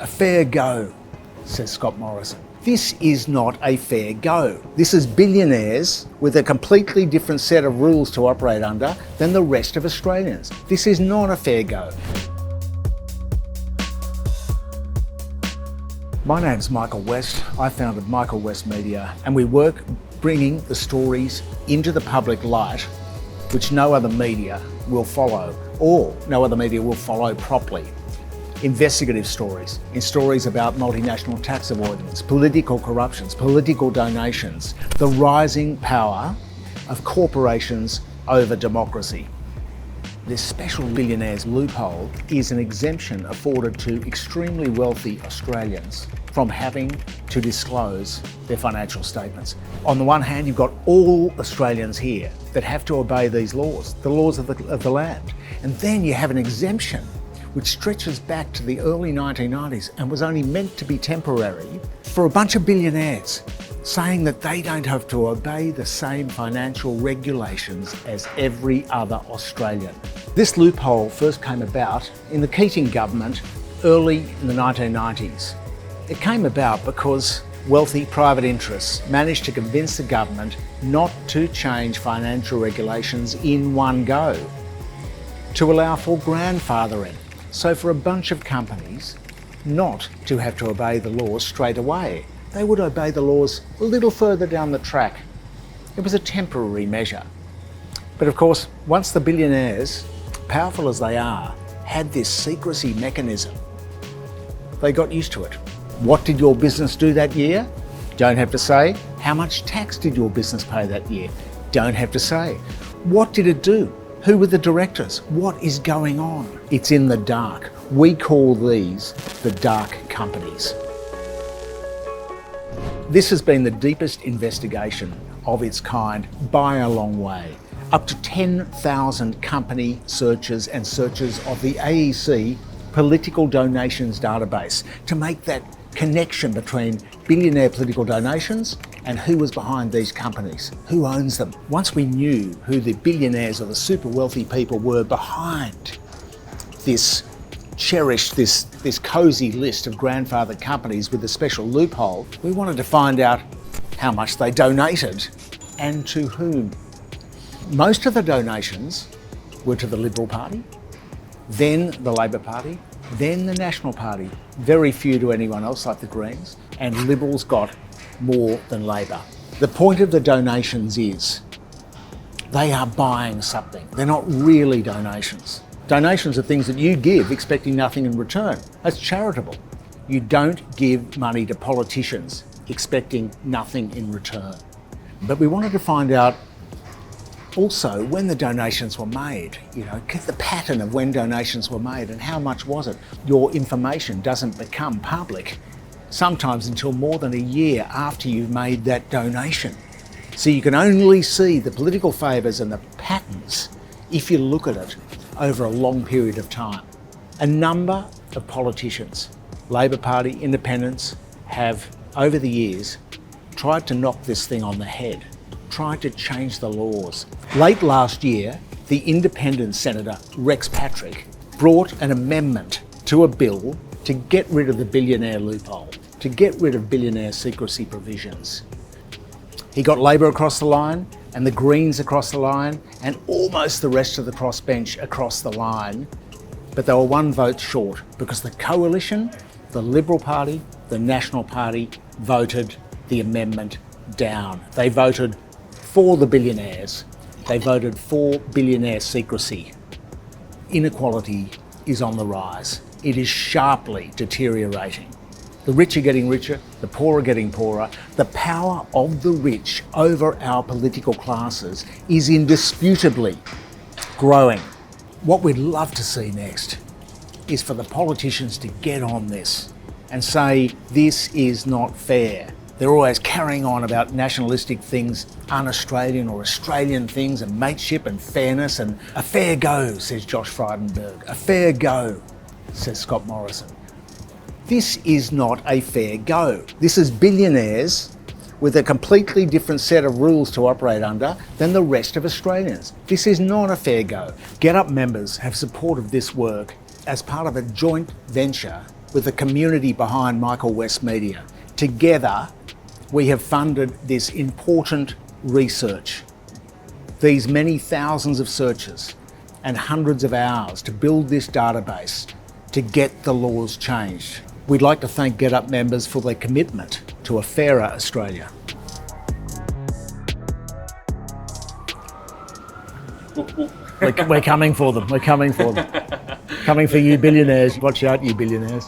A fair go, says Scott Morrison. This is not a fair go. This is billionaires with a completely different set of rules to operate under than the rest of Australians. This is not a fair go. My name's Michael West. I founded Michael West Media, and we work bringing the stories into the public light which no other media will follow, or no other media will follow properly. Investigative stories, in stories about multinational tax avoidance, political corruptions, political donations, the rising power of corporations over democracy. This special Billionaires loophole is an exemption afforded to extremely wealthy Australians from having to disclose their financial statements. On the one hand, you've got all Australians here that have to obey these laws, the laws of the land. And then you have an exemption which stretches back to the early 1990s and was only meant to be temporary for a bunch of billionaires, saying that they don't have to obey the same financial regulations as every other Australian. This loophole first came about in the Keating government early in the 1990s. It came about because wealthy private interests managed to convince the government not to change financial regulations in one go, to allow for grandfathering. So for a bunch of companies not to have to obey the laws straight away. They would obey the laws a little further down the track. It was a temporary measure. But of course, once the billionaires, powerful as they are, had this secrecy mechanism, they got used to it. What did your business do that year? Don't have to say. How much tax did your business pay that year? Don't have to say. What did it do? Who were the directors? What is going on? It's in the dark. We call these the dark companies. This has been the deepest investigation of its kind by a long way. Up to 10,000 company searches and searches of the AEC political donations database to make that connection between billionaire political donations and who was behind these companies, who owns them. Once we knew who the billionaires or the super wealthy people were behind this cherished, this cosy list of grandfathered companies with a special loophole, we wanted to find out how much they donated and to whom. Most of the donations were to the Liberal Party, then the Labor Party, then the National Party. Very few to anyone else like the Greens, and Liberals got more than Labor. The point of the donations is they are buying something. They're not really donations. Donations are things that you give expecting nothing in return. That's charitable. You don't give money to politicians expecting nothing in return. But we wanted to find out also when the donations were made, get the pattern of when donations were made and how much was it. Your information doesn't become public sometimes until more than a year after you've made that donation. So you can only see the political favours and the patterns if you look at it over a long period of time. A number of politicians, Labor Party, Independents, have over the years tried to knock this thing on the head, tried to change the laws. Late last year, the Independent Senator Rex Patrick brought an amendment to a bill to get rid of the billionaire loophole, to get rid of billionaire secrecy provisions. He got Labor across the line and the Greens across the line and almost the rest of the crossbench across the line, but they were one vote short because the coalition, the Liberal Party, the National Party voted the amendment down. They voted for the billionaires. They voted for billionaire secrecy. Inequality is on the rise. It is sharply deteriorating. The rich are getting richer, the poor are getting poorer. The power of the rich over our political classes is indisputably growing. What we'd love to see next is for the politicians to get on this and say, this is not fair. They're always carrying on about nationalistic things, un-Australian or Australian things, and mateship and fairness, and a fair go, says Josh Frydenberg. A fair go, says Scott Morrison. This is not a fair go. This is billionaires with a completely different set of rules to operate under than the rest of Australians. This is not a fair go. GetUp members have supported this work as part of a joint venture with the community behind Michael West Media. Together, we have funded this important research, these many thousands of searches and hundreds of hours to build this database to get the laws changed. We'd like to thank GetUp members for their commitment to a fairer Australia. We're coming for them. We're coming for them. Coming for you, billionaires. Watch out, you billionaires.